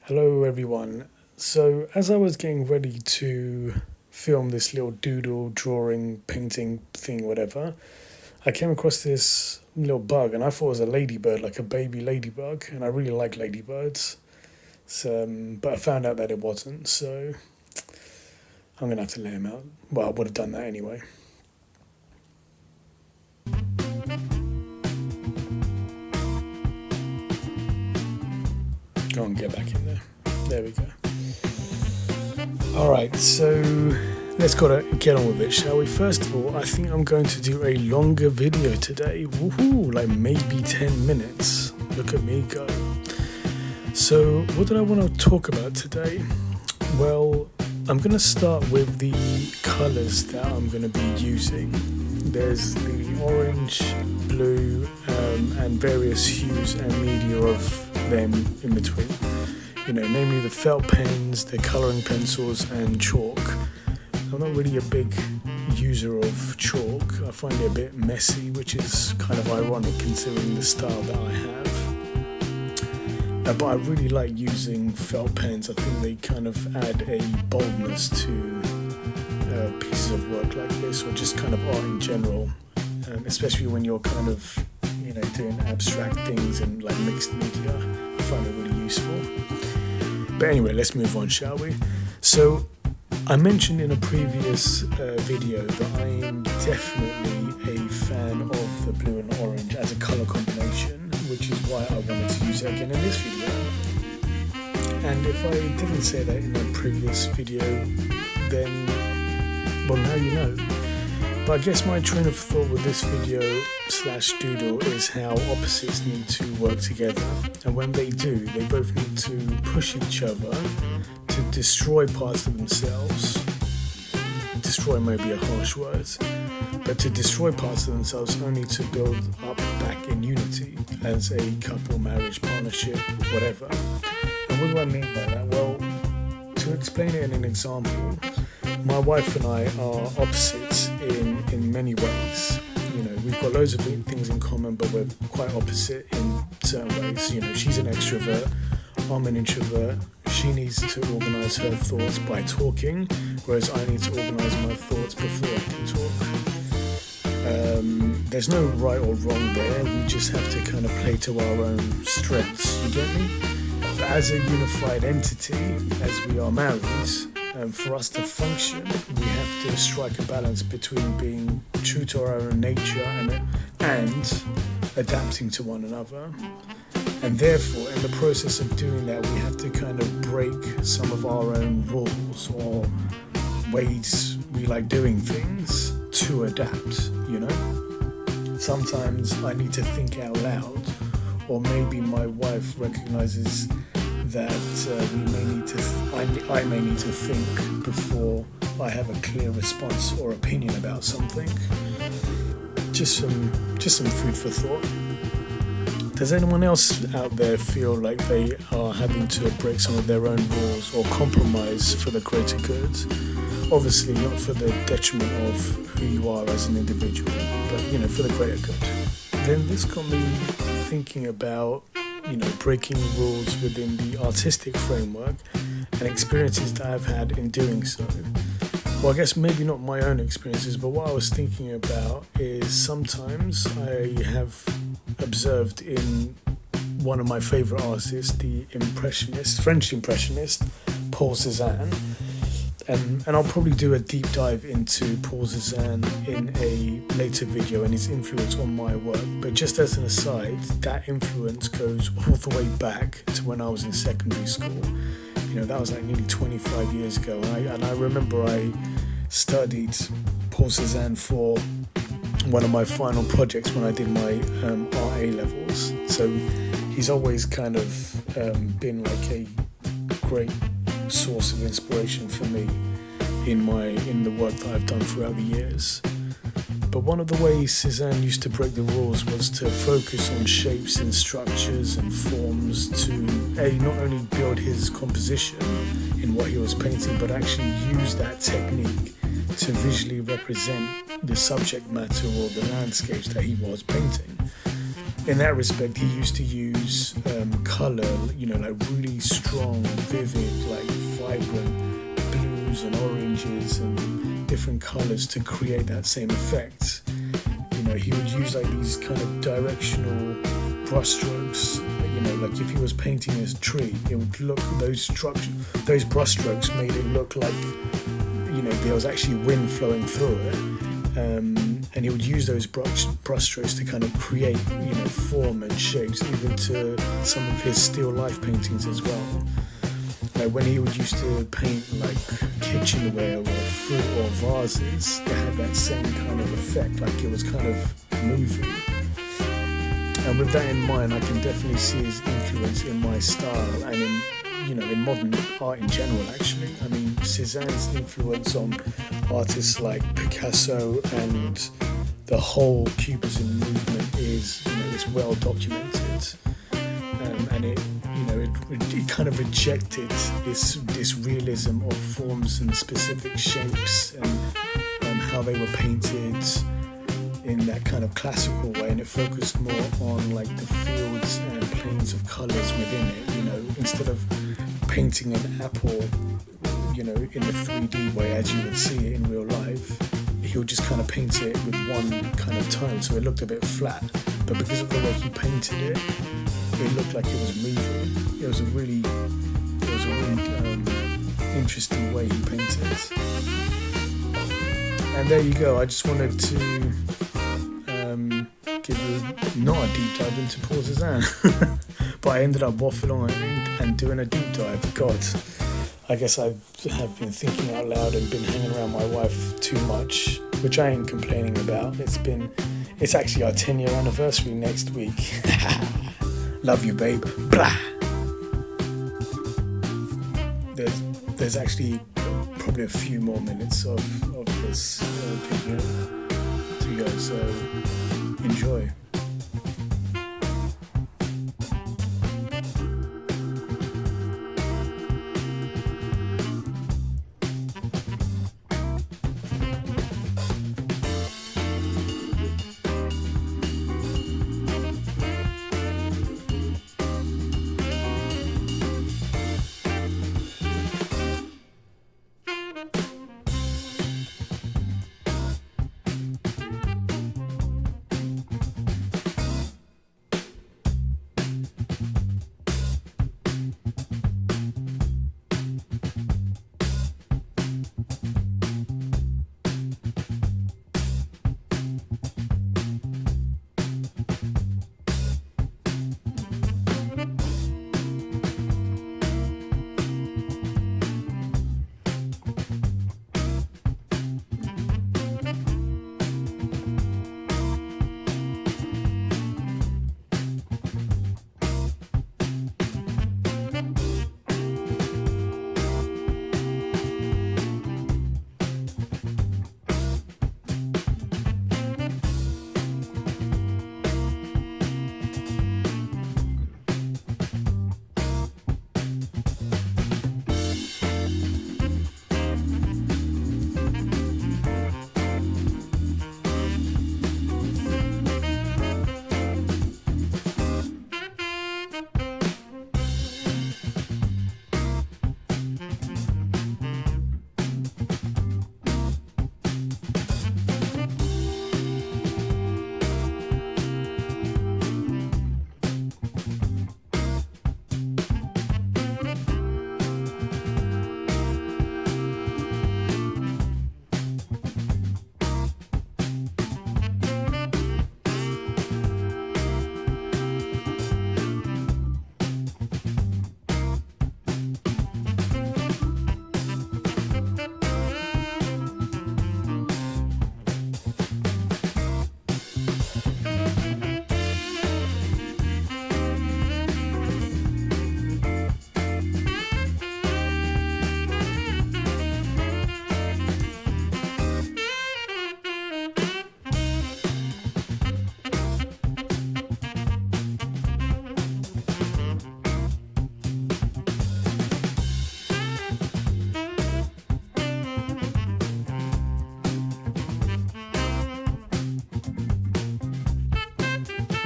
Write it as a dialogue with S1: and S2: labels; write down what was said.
S1: Hello everyone. So as I was getting ready to film this little doodle drawing painting thing whatever, I came across this little bug and I thought it was a ladybird, like a baby ladybug, and I really like ladybirds. So, but I found out that it wasn't, so I'm gonna have to let him out. Well, I would have done that anyway. Go and get back in there. There we go. Alright, so let's get on with it, shall we? First of all, I think I'm going to do a longer video today. Woohoo, like maybe 10 minutes. Look at me go. So, what did I want to talk about today? Well, I'm going to start with the colours that I'm going to be using. There's the orange, blue, and various hues and media of them in between. Namely the felt pens, the colouring pencils, and chalk. I'm not really a big user of chalk. I find it a bit messy, which is kind of ironic considering the style that I have. But I really like using felt pens. I think they kind of add a boldness to pieces of work like this, or just kind of art in general, especially when you're kind of doing abstract things and like mixed media. I find it really useful. But anyway, let's move on, shall we? So I mentioned in a previous video that I am definitely a fan of the blue and orange as a colour combination, which is why I wanted to use it again in this video. And if I didn't say that in a previous video, then, well, now you know. But I guess my train of thought with this video / doodle is how opposites need to work together. And when they do, they both need to push each other to destroy parts of themselves. Destroy may be a harsh word, but to destroy parts of themselves only to build up back in unity as a couple, marriage, partnership, whatever. And what do I mean by that? Well, to explain it in an example, my wife and I are opposites in many ways. We've got loads of things in common, but we're quite opposite in certain ways. She's an extrovert, I'm an introvert. She needs to organise her thoughts by talking, whereas I need to organise my thoughts before I can talk. There's no right or wrong there, we just have to kind of play to our own strengths, you get me? But as a unified entity, as we are married, for us to function, we have to strike a balance between being true to our own nature and adapting to one another. And therefore, in the process of doing that, we have to kind of break some of our own rules or ways we like doing things to adapt, Sometimes I need to think out loud, or maybe my wife recognizes that I may need to think before I have a clear response or opinion about something. Just some food for thought. Does anyone else out there feel like they are having to break some of their own rules or compromise for the greater good? Obviously not for the detriment of who you are as an individual, but for the greater good. Then this got me thinking about breaking rules within the artistic framework and experiences that I've had in doing so. Well, I guess maybe not my own experiences, but what I was thinking about is sometimes I have observed in one of my favourite artists, the French impressionist, Paul Cezanne, and I'll probably do a deep dive into Paul Cezanne in a later video and his influence on my work. But just as an aside, that influence goes all the way back to when I was in secondary school. That was like nearly 25 years ago. And I remember I studied Paul Cezanne for one of my final projects when I did my art A-levels. So he's always kind of been like a great source of inspiration for me in the work that I've done throughout the years. But one of the ways Cezanne used to break the rules was to focus on shapes and structures and forms to not only build his composition in what he was painting, but actually use that technique to visually represent the subject matter or the landscapes that he was painting. in that respect, he used to use colour, like really strong, vivid, like vibrant blues and oranges and different colours to create that same effect. He would use like these kind of directional brushstrokes. Like if he was painting this tree, it would look, those brushstrokes made it look like, there was actually wind flowing through it. And he would use those brushstrokes to kind of create, form and shapes, even to some of his still life paintings as well. Like when he used to paint like kitchenware or fruit or vases, it had that same kind of effect, like it was kind of moving. And with that in mind, I can definitely see his influence in my style and in modern art in general, actually. I mean, Cezanne's influence on artists like Picasso and the whole Cubism movement is well documented. And it kind of rejected this realism of forms and specific shapes and how they were painted in that kind of classical way, and it focused more on like the fields and planes of colours within it. Instead of painting an apple, in a 3D way as you would see it in real life, he would just kind of paint it with one kind of tone, so it looked a bit flat. But because of the way he painted it, it looked like it was moving. It was a really interesting way he painted. And there you go. I just wanted to give not a deep dive into Paul Cezanne, but I ended up waffling on and doing a deep dive. God, I guess I have been thinking out loud and been hanging around my wife too much, which I ain't complaining about. It's actually our 10-year anniversary next week. Love you, babe. Blah. There's actually probably a few more minutes of this video to go, so enjoy.